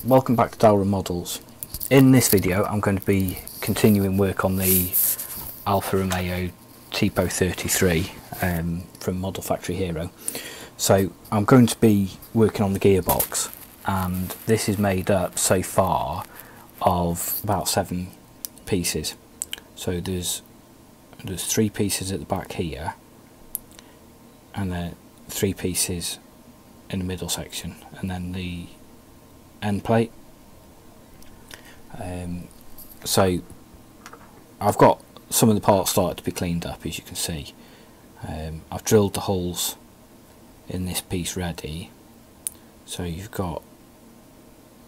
Welcome back to Dalra Models. In this video I'm going to be continuing work on the Alfa Romeo Tipo 33 from Model Factory Hiro. So I'm going to be working on the gearbox, and this is made up so far of about 7 pieces. So there's 3 pieces at the back here, and then 3 pieces in the middle section, and then the end plate. So I've got some of the parts started to be cleaned up, as you can see. I've drilled the holes in this piece ready, so you've got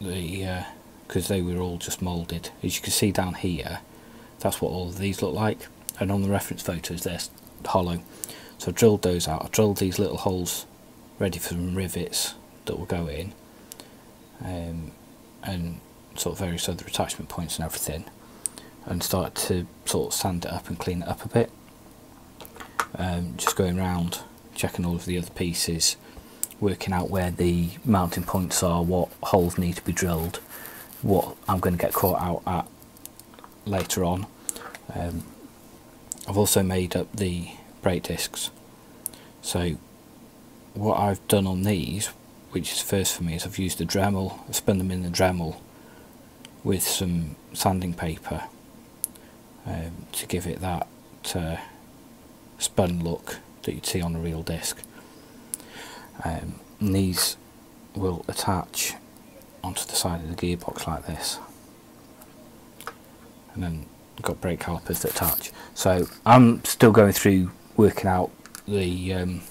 the because they were all just moulded, as you can see down here. That's what all of these look like, and on the reference photos they're hollow. So I've drilled those out. I've drilled these little holes ready for some rivets that will go in, and sort of various other attachment points and everything, and started to sort of sand it up and clean it up a bit. Just going around checking all of the other pieces, working out where the mounting points are, what holes need to be drilled, what I'm going to get caught out at later on. I've also made up the brake discs. So what I've done on these, which is first for me, is I've used the Dremel. I've spun them in the Dremel with some sanding paper to give it that spun look that you'd see on a real disc. And these will attach onto the side of the gearbox like this, and then you've got brake calipers that attach. So I'm still going through working out the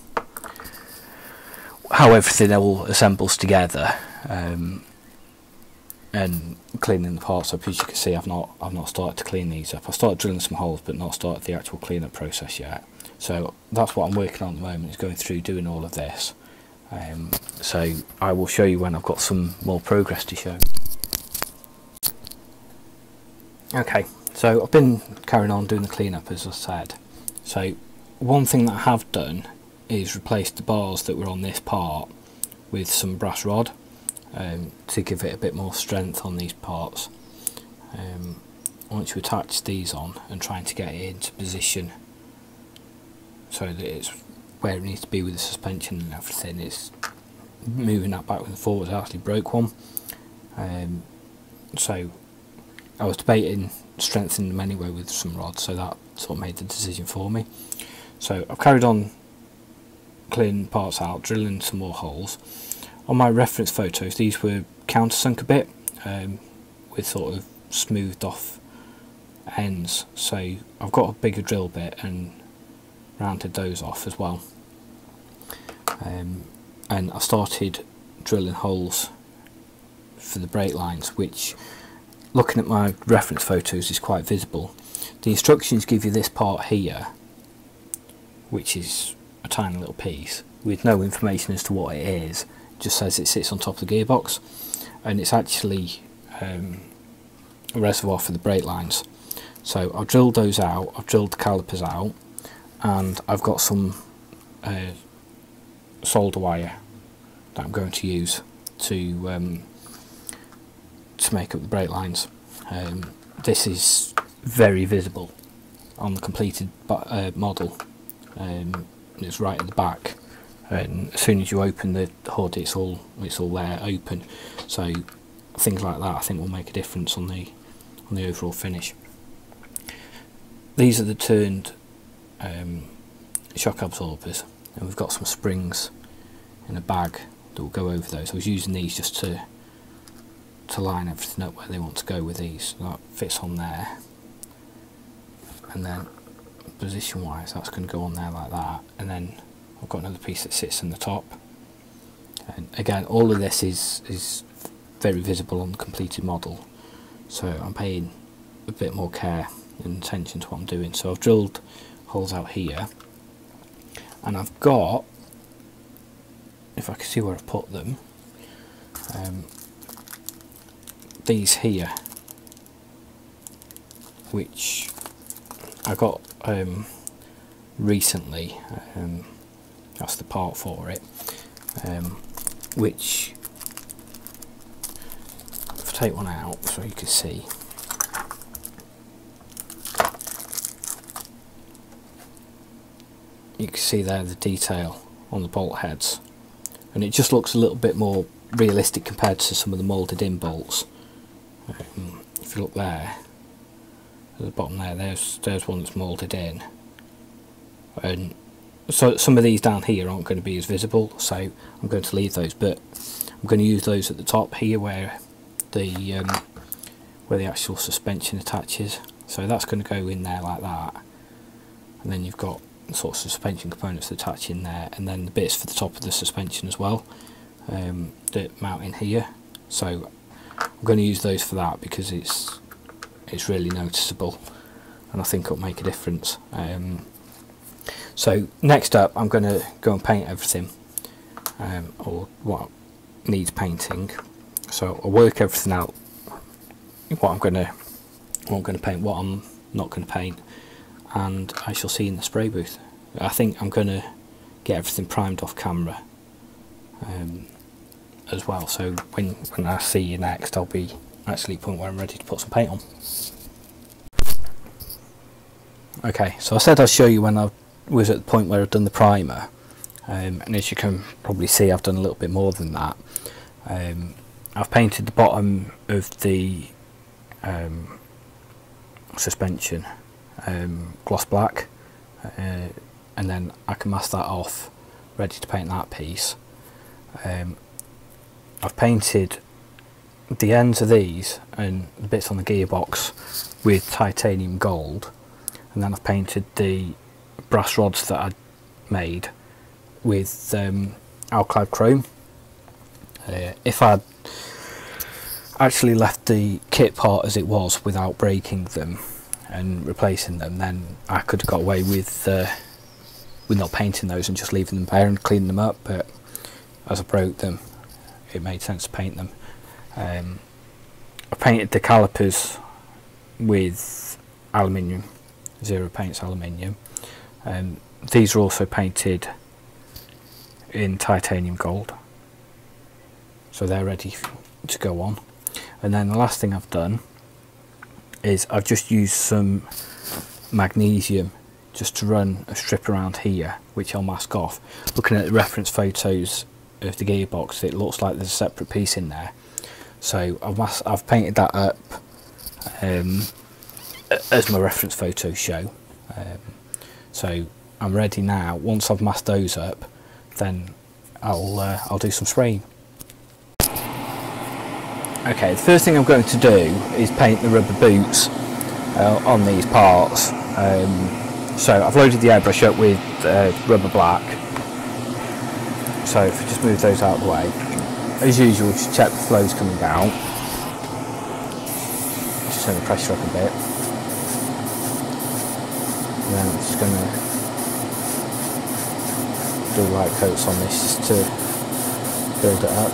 how everything all assembles together, and cleaning the parts up. As you can see, I've not started to clean these up. I started drilling some holes, but not started the actual cleanup process yet. So that's what I'm working on at the moment, is going through doing all of this. So I will show you when I've got some more progress to show. Okay, so I've been carrying on doing the cleanup, as I said. So one thing that I have done is replace the bars that were on this part with some brass rod, to give it a bit more strength on these parts. Once you attach these on and trying to get it into position so that it's where it needs to be with the suspension and everything, it's moving that backwards and forwards. I actually broke one, so I was debating strengthening them anyway with some rods, so that sort of made the decision for me. So I've carried on clearing parts out, drilling some more holes. On my reference photos, these were countersunk a bit, with sort of smoothed off ends, so I've got a bigger drill bit and rounded those off as well. And I started drilling holes for the brake lines, which, looking at my reference photos, is quite visible. The instructions give you this part here, which is a tiny little piece with no information as to what it is. It just says it sits on top of the gearbox, and it's actually a reservoir for the brake lines. So I've drilled those out, I've drilled the calipers out, and I've got some solder wire that I'm going to use to make up the brake lines. This is very visible on the completed model. It's right at the back, and as soon as you open the hood, it's all there open. So things like that I think will make a difference on the overall finish. These are the turned shock absorbers, and we've got some springs in a bag that will go over those. I was using these just to line everything up where they want to go with these. That fits on there, and then position wise that's going to go on there like that, and then I've got another piece that sits in the top. And again, all of this is very visible on the completed model, so I'm paying a bit more care and attention to what I'm doing. So I've drilled holes out here, and I've got, if I can see where I've put them, these here, which I got recently. That's the part for it, which take one out so you can see. You can see there the detail on the bolt heads, and it just looks a little bit more realistic compared to some of the moulded in bolts. If you look there at the bottom there's one that's moulded in, and so some of these down here aren't going to be as visible, so I'm going to leave those, but I'm going to use those at the top here where the actual suspension attaches. So that's going to go in there like that, and then you've got sort of suspension components that attach in there, and then the bits for the top of the suspension as well that mount in here. So I'm going to use those for that because it's really noticeable, and I think it'll make a difference. So next up, I'm going to go and paint everything, or what needs painting. So I'll work everything out, what I'm going to paint, what I'm not going to paint, and I shall see you in the spray booth. I think I'm going to get everything primed off camera as well, so when I see you next, I'll be actually at the point where I'm ready to put some paint on. Okay, so I said I'll show you when I was at the point where I've done the primer, and as you can probably see, I've done a little bit more than that. I've painted the bottom of the suspension gloss black, and then I can mask that off, ready to paint that piece. I've painted the ends of these and the bits on the gearbox with titanium gold, and then I've painted the brass rods that I made with alclad chrome. If I'd actually left the kit part as it was without breaking them and replacing them, then I could have got away with not painting those and just leaving them bare and cleaning them up, but as I broke them, it made sense to paint them. I painted the calipers with aluminium, Zero Paints aluminium. These are also painted in titanium gold, so they're ready to go on. And then the last thing I've done is I've just used some magnesium just to run a strip around here, which I'll mask off. Looking at the reference photos of the gearbox, it looks like there's a separate piece in there, so I've painted that up as my reference photos show. So I'm ready now. Once I've masked those up, then I'll do some spraying. Okay, the first thing I'm going to do is paint the rubber boots on these parts. So I've loaded the airbrush up with rubber black. So if we just move those out of the way, as usual, just check the flow's coming down. Just turn the pressure up a bit. And then I'm just going to do light coats on this just to build it up.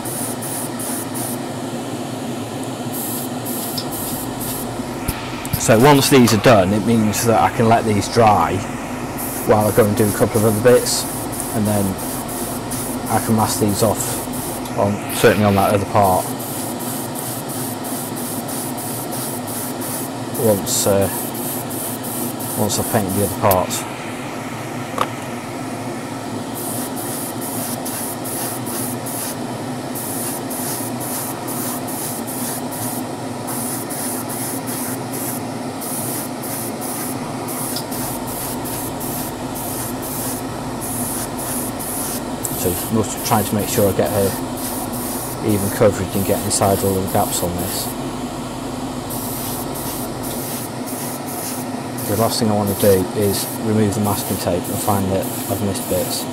So once these are done, it means that I can let these dry while I go and do a couple of other bits, and then I can mask these off, certainly on that other part, once I've painted the other parts. So I'm just trying to make sure I get a even coverage and get inside all of the gaps on this. The last thing I want to do is remove the masking tape and find that I've missed bits.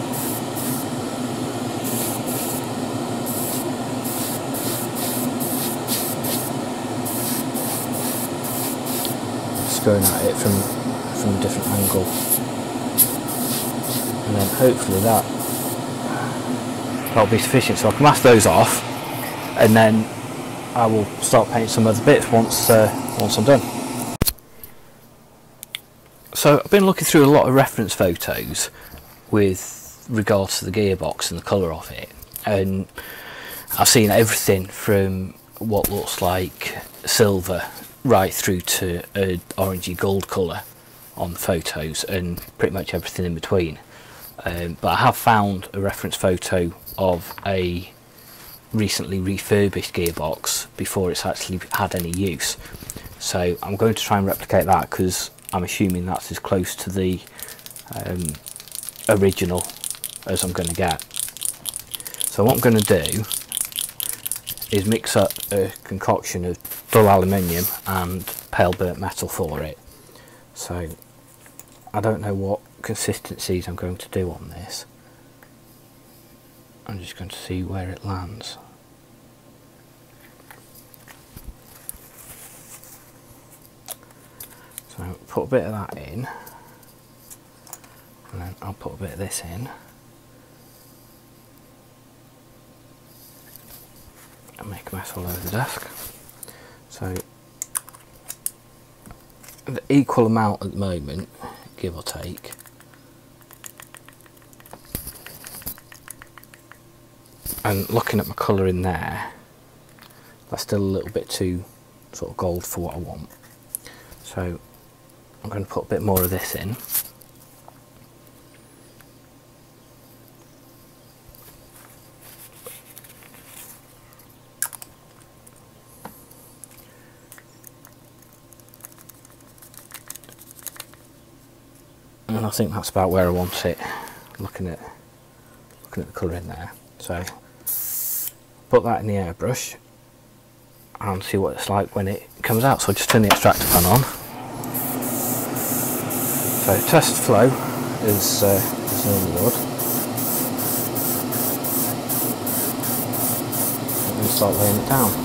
Just going at it from a different angle, and then hopefully that'll be sufficient, so I can mask those off, and then I will start painting some other bits once I'm done. So I've been looking through a lot of reference photos with regards to the gearbox and the colour of it, and I've seen everything from what looks like silver right through to an orangey gold colour on the photos, and pretty much everything in between. But I have found a reference photo of a recently refurbished gearbox before it's actually had any use, so I'm going to try and replicate that, because I'm assuming that's as close to the original as I'm going to get. So what I'm going to do is mix up a concoction of dull aluminium and pale burnt metal for it. So I don't know what consistencies I'm going to do on this. I'm just going to see where it lands. So put a bit of that in, and then I'll put a bit of this in, and make a mess all over the desk. So the equal amount at the moment, give or take. And looking at my colour in there, that's still a little bit too sort of gold for what I want. So I'm going to put a bit more of this in. And I think that's about where I want it, looking at the colour in there. So put that in the airbrush and see what it's like when it comes out. So I'll just turn the extractor fan on. So test flow is normally would. And then start laying it down.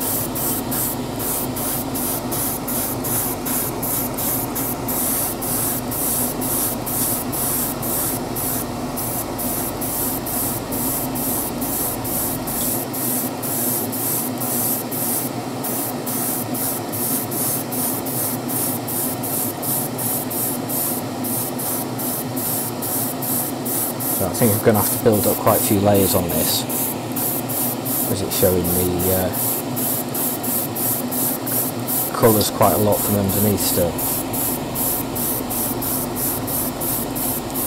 So I think I'm going to have to build up quite a few layers on this, because it's showing the colours quite a lot from underneath still.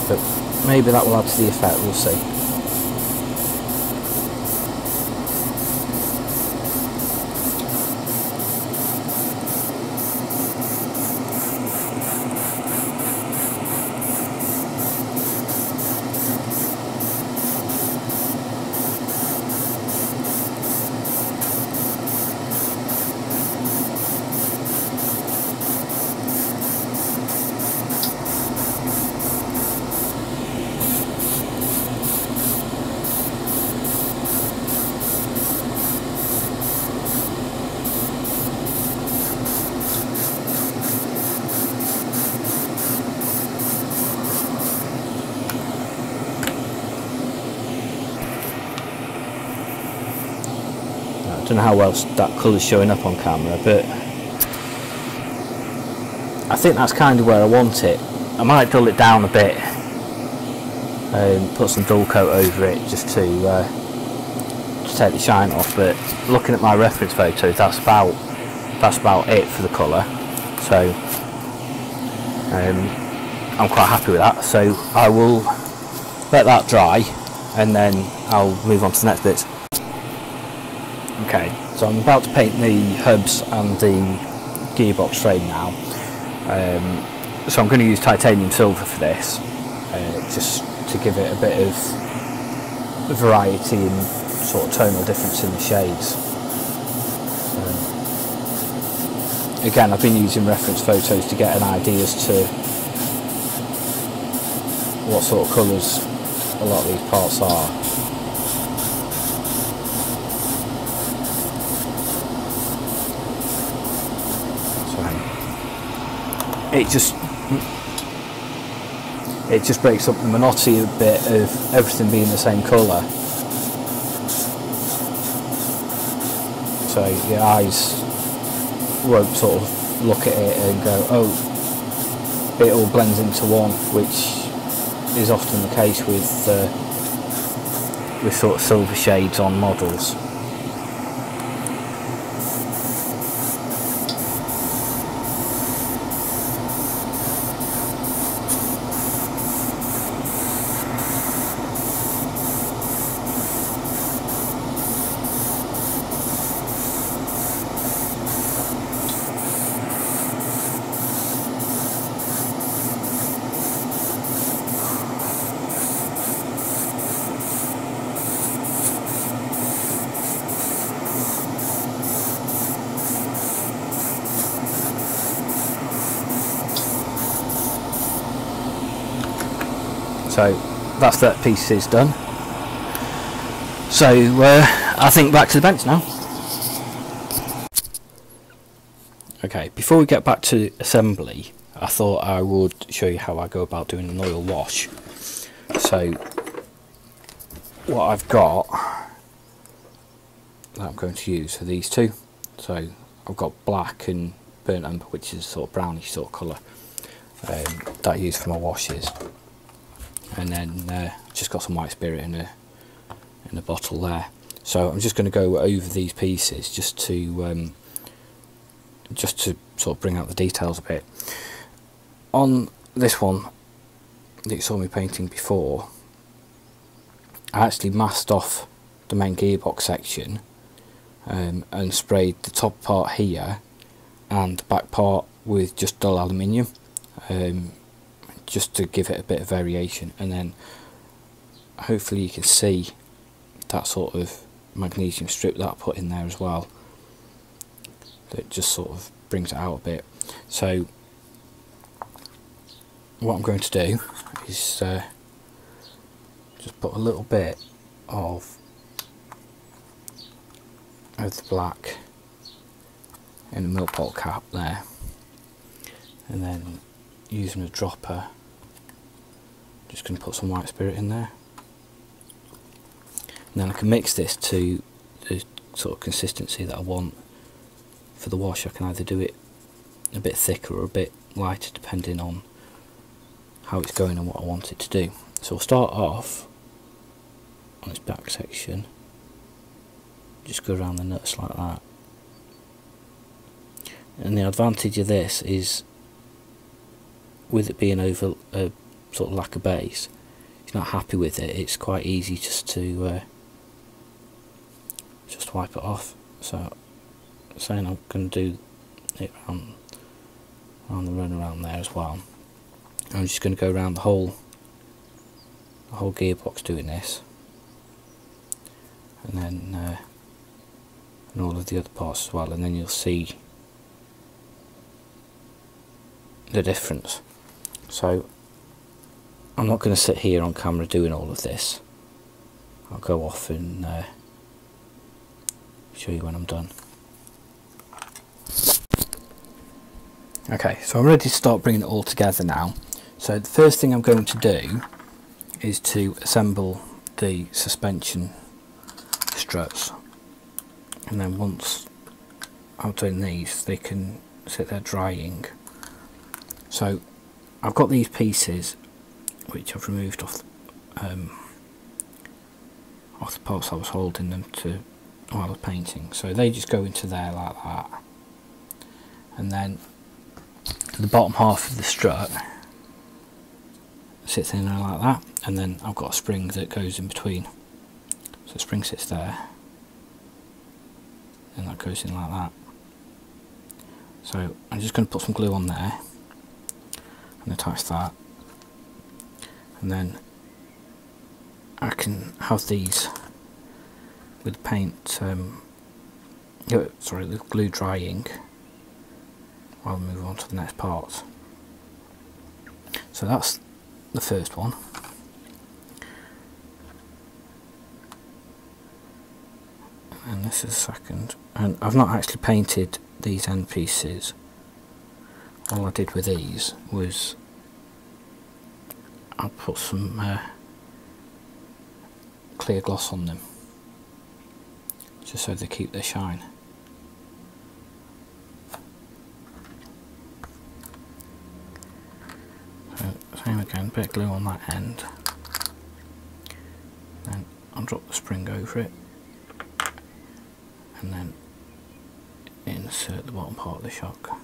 But maybe that will add to the effect, we'll see. I don't know how well that colour's showing up on camera, but I think that's kind of where I want it. I might dull it down a bit, put some dull coat over it just to take the shine off, but looking at my reference photos, that's about it for the colour. So I'm quite happy with that, so I will let that dry and then I'll move on to the next bits. Okay, so I'm about to paint the hubs and the gearbox frame now. So I'm going to use titanium silver for this, just to give it a bit of variety and sort of tonal difference in the shades. Again, I've been using reference photos to get an idea as to what sort of colours a lot of these parts are. It just breaks up the monotony a bit of everything being the same colour. So your eyes won't sort of look at it and go, oh, it all blends into one, which is often the case with sort of silver shades on models. So that's that piece is done. So I think back to the bench now. Okay, before we get back to assembly, I thought I would show you how I go about doing an oil wash. So what I've got that I'm going to use are these two. So I've got black and burnt umber, which is sort of brownish sort of colour, that I use for my washes. And then just got some white spirit in a bottle there. So I'm just going to go over these pieces just to sort of bring out the details a bit. On this one that you saw me painting before, I actually masked off the main gearbox section and sprayed the top part here and the back part with just dull aluminium, just to give it a bit of variation. And then hopefully you can see that sort of magnesium strip that I put in there as well, that just sort of brings it out a bit. So what I'm going to do is just put a little bit of the black in the milk bottle cap there, and then using a dropper just going to put some white spirit in there, and then I can mix this to the sort of consistency that I want for the wash. I can either do it a bit thicker or a bit lighter depending on how it's going and what I want it to do. So we'll start off on this back section, just go around the nuts like that. And the advantage of this is, with it being over a sort of lack of base, if you're not happy with it, it's quite easy just to just wipe it off. So saying I'm going to do it around the run around there as well. I'm just going to go around the whole gearbox doing this, and then and all of the other parts as well, and then you'll see the difference. So I'm not going to sit here on camera doing all of this. I'll go off and show you when I'm done. Okay, so I'm ready to start bringing it all together now. So the first thing I'm going to do is to assemble the suspension struts, and then once I've done these, they can sit there drying. So I've got these pieces which I've removed off the parts I was holding them to while I was painting. So they just go into there like that, and then the bottom half of the strut sits in there like that, and then I've got a spring that goes in between. So the spring sits there, and that goes in like that. So I'm just going to put some glue on there and attach that, and then I can have these with paint, sorry, the glue drying while I move on to the next part. So that's the first one. And this is the second. And I've not actually painted these end pieces. All I did with these was I put some clear gloss on them, just so they keep their shine. So same again, bit of glue on that end, then I'll drop the spring over it, and then insert the bottom part of the shock,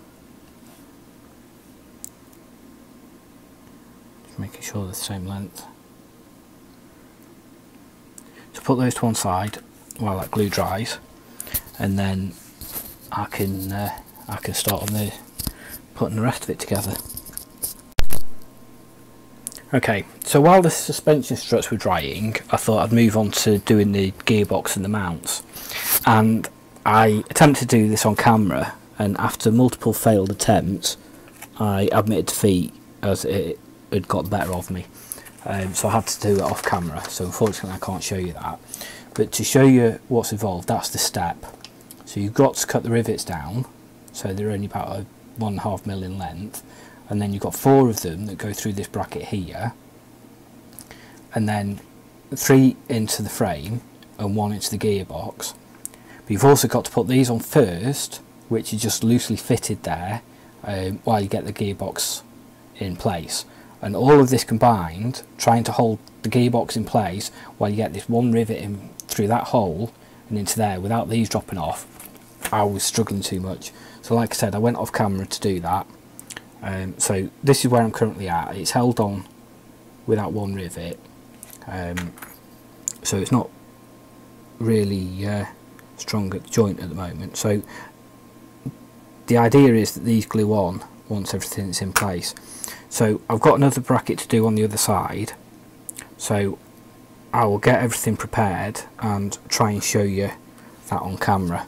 just making sure they're the same length. So put those to one side while that glue dries, and then I can start on putting the rest of it together. Okay, so while the suspension struts were drying, I thought I'd move on to doing the gearbox and the mounts. And I attempted to do this on camera, and after multiple failed attempts, I admitted defeat as it had got the better of me. so I had to do it off camera, so unfortunately I can't show you that. But to show you what's involved, that's the step. So you've got to cut the rivets down, so they're only about a 1.5 mm in length, and then you've got 4 of them that go through this bracket here, and then 3 into the frame and 1 into the gearbox. But you've also got to put these on first, which is just loosely fitted there, while you get the gearbox in place. And all of this combined, trying to hold the gearbox in place while you get this one rivet in through that hole and into there without these dropping off, I was struggling too much. So like I said, I went off camera to do that. So this is where I'm currently at. It's held on without one rivet, so it's not really strong at the joint at the moment. So the idea is that these glue on once everything's in place. So I've got another bracket to do on the other side, so I will get everything prepared and try and show you that on camera.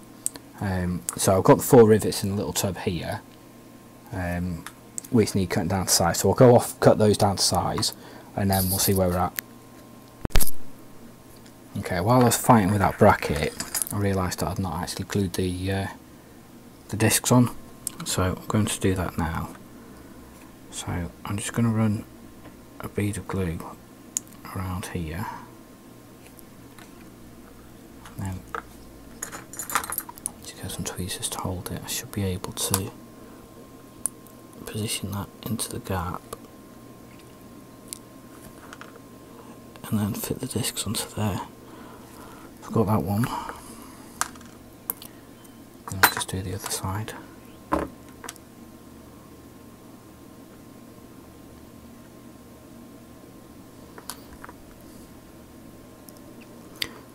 So I've got the 4 rivets in a little tub here, which need cutting down to size, so I'll go off, cut those down to size, and then we'll see where we're at. Okay, while I was fighting with that bracket, I realised that I'd not actually glued the discs on, so I'm going to do that now. So I'm just going to run a bead of glue around here, and then to get some tweezers to hold it, I should be able to position that into the gap and then fit the discs onto there. I've got that one, and I'll just do the other side.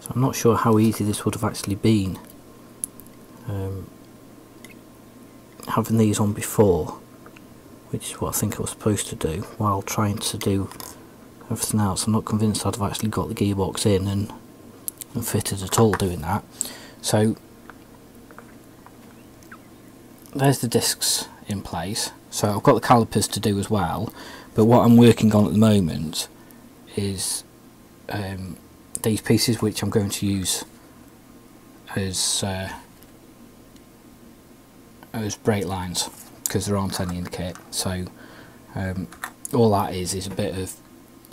So I'm not sure how easy this would have actually been, having these on before, which is what I think I was supposed to do, while trying to do everything else. I'm not convinced I'd have actually got the gearbox in and fitted at all doing that. So there's the discs in place. So I've got the calipers to do as well, but what I'm working on at the moment is these pieces, which I'm going to use as brake lines, because there aren't any in the kit. So all that is a bit of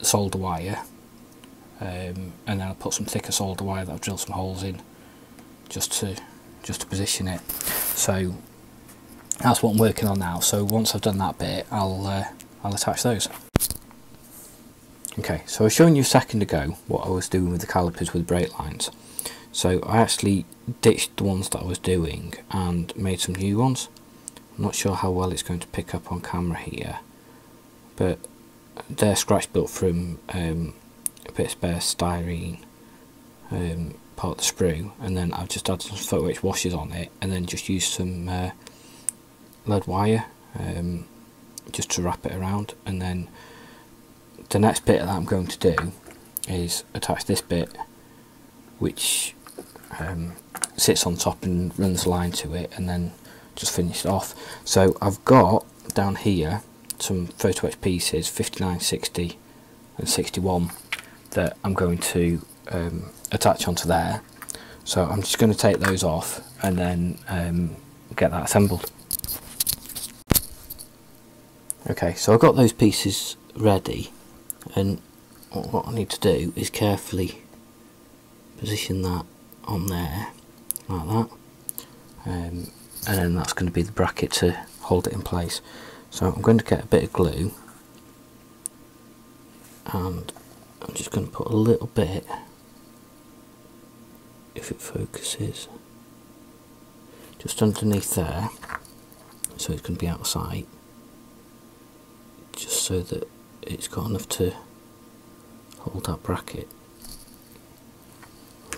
solder wire, and then I'll put some thicker solder wire that I've drilled some holes in just to position it. So that's what I'm working on now. So once I've done that bit, I'll attach those. Okay, so I was showing you a second ago what I was doing with the calipers with brake lines. So I actually ditched the ones that I was doing and made some new ones. I'm not sure how well it's going to pick up on camera here, but they're scratch built from a bit of spare styrene, part of the sprue, and then I've just added some photo etch washers on it, and then just used some lead wire just to wrap it around. And then the next bit that I'm going to do is attach this bit, which sits on top and runs the line to it, and then just finish it off. So I've got down here some photo etch pieces, 59, 60 and 61, that I'm going to attach onto there. So I'm just going to take those off and then get that assembled. Okay, so I've got those pieces ready, and what I need to do is carefully position that on there like that, and then that's going to be the bracket to hold it in place. So I'm going to get a bit of glue, and I'm just going to put a little bit, if it focuses, just underneath there, so it's going to be out of sight, just so that it's got enough to hold that bracket.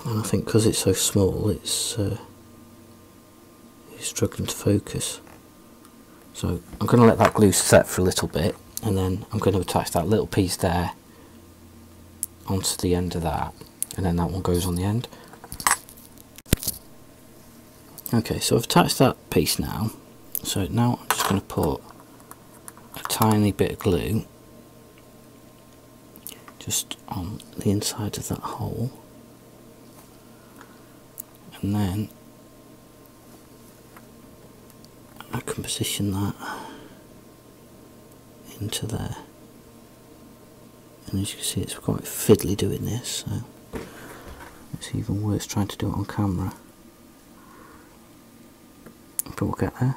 And I think because it's so small, it's struggling to focus. So I'm going to let that glue set for a little bit, and then I'm going to attach that little piece there onto the end of that, and then that one goes on the end. Okay, so I've attached that piece now. So now I'm just going to put a tiny bit of glue just on the inside of that hole, and then I can position that into there. And as you can see, it's quite fiddly doing this, so it's even worse trying to do it on camera, but we'll get there.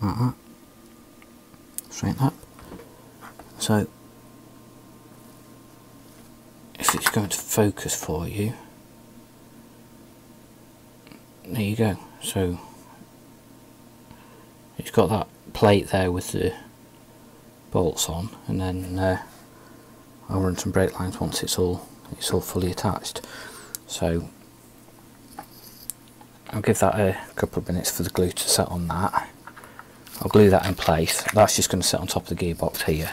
Like that. Straighten up. So if it's going to focus for you, there you go. So it's got that plate there with the bolts on, and then I'll run some brake lines once it's all fully attached. So I'll give that a couple of minutes for the glue to set on that. I'll glue that in place. That's just going to sit on top of the gearbox here.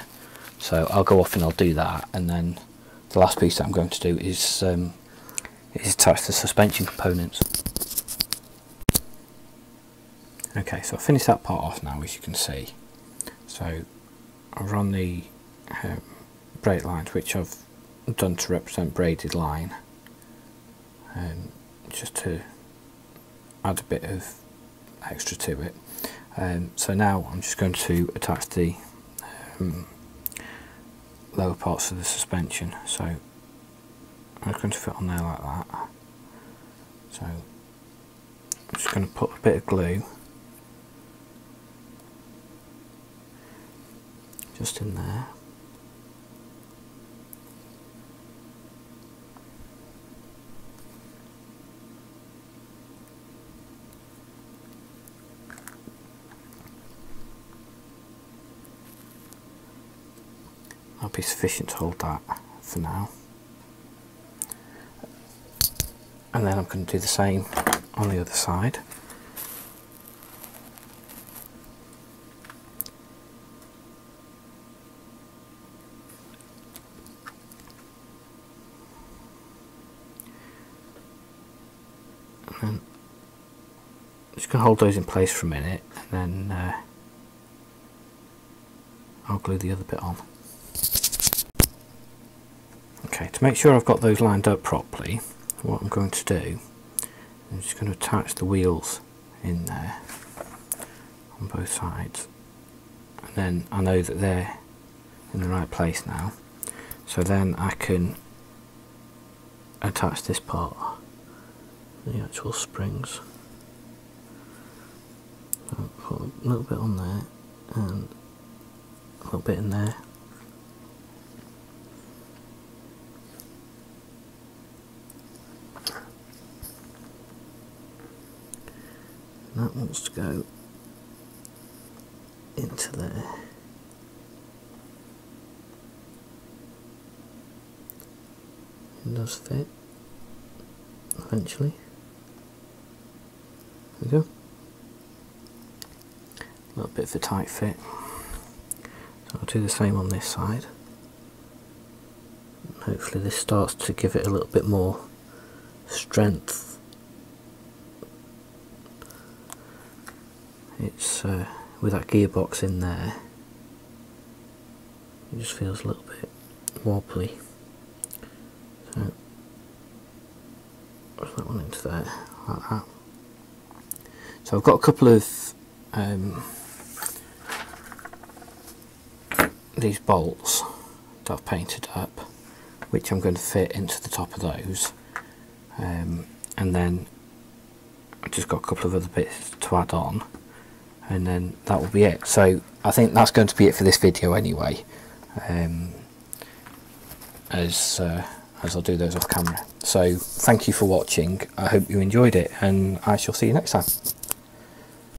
So I'll go off and I'll do that, and then the last piece that I'm going to do is attach the suspension components. Okay, so I've finished that part off now, as you can see. So I've run the brake lines, which I've done to represent braided line, just to add a bit of extra to it. So now I'm just going to attach the lower parts of the suspension. So I'm going to fit on there like that. So I'm just going to put a bit of glue just in there. That'll be sufficient to hold that for now. And then I'm going to do the same on the other side. And then I'm just going to hold those in place for a minute, and then I'll glue the other bit on. Okay, to make sure I've got those lined up properly, what I'm going to do, I'm just going to attach the wheels in there on both sides, and then I know that they're in the right place now, so then I can attach this part, the actual springs. So I'll put a little bit on there and a little bit in there. That wants to go into there. It does fit eventually. There we go. A little bit of a tight fit. So I'll do the same on this side. Hopefully this starts to give it a little bit more strength. It's with that gearbox in there, it just feels a little bit wobbly. So push that one into there like that. So I've got a couple of these bolts that I've painted up, which I'm going to fit into the top of those, and then I've just got a couple of other bits to add on, and then that will be it. So I think that's going to be it for this video anyway, as I'll do those off camera. So thank you for watching. I hope you enjoyed it, and I shall see you next time.